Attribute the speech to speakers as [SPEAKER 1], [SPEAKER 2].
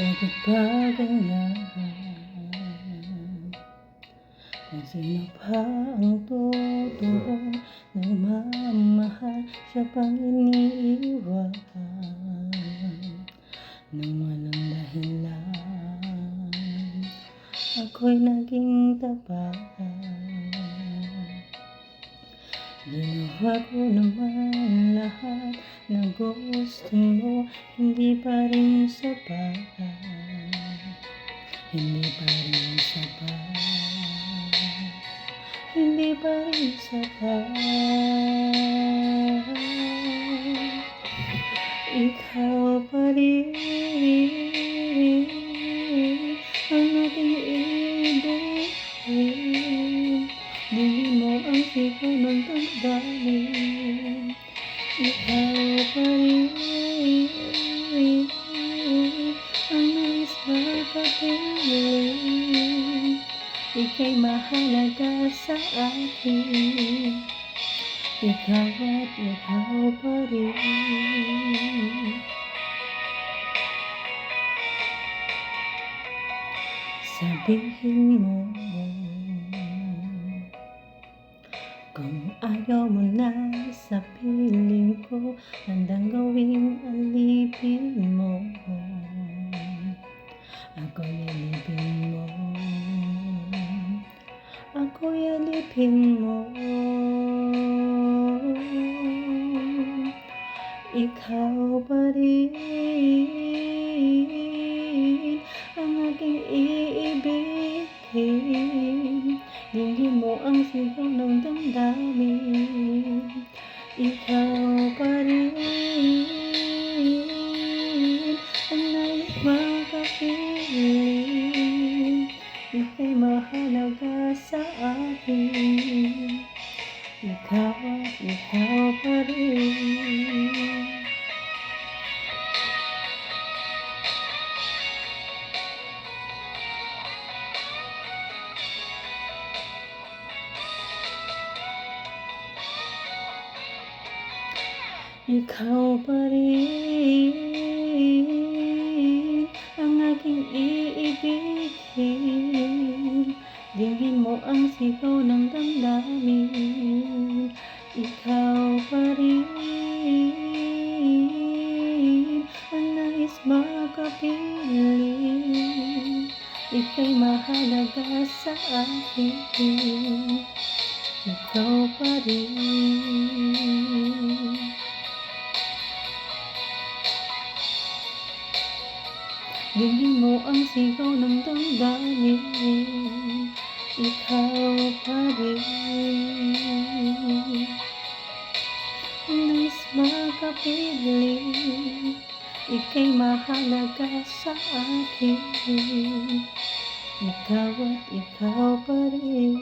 [SPEAKER 1] Bakit ba ganyan? Kung sino pa ang totoong nagmamahal, siya pang iniiwan nang walang dahilan. Ako'y naging tapat, ginawa ko naman lahat na gusto mo, hindi pa rin sapat, hindi pa rin sapat, hindi pa rin sapat. Ikaw pa rin ang aking ibigin, di mo ang sigaw ng damdamin. Ikaw pa rin ang nais makapiling, ika'y mahalaga sa akin. Ikaw at ikaw pa rin. Sabihin mo kung ayaw mo na sa piling ko, handang gawing alipin mo. Ako'y alipin mo, ako'y alipin mo. Ikaw pa rin ang aking iibigin, dinggin mo ang sigaw ng damdamin. Ikaw pa rin ang nais makapiling, ika'y mahalaga sa akin. Ikaw at ikaw pa rin. Ikaw pa rin ang aking iibigin, dinggin mo ang sigaw ng damdamin. Ikaw pa rin ang nais makapiling, ika'y mahalaga sa akin. Ikaw pa rin. Dinggin mo ang sigaw ng damdamin. Ikaw pa rin ang nais makapiling, ika'y mahalaga sa akin. Ikaw at ikaw pa rin.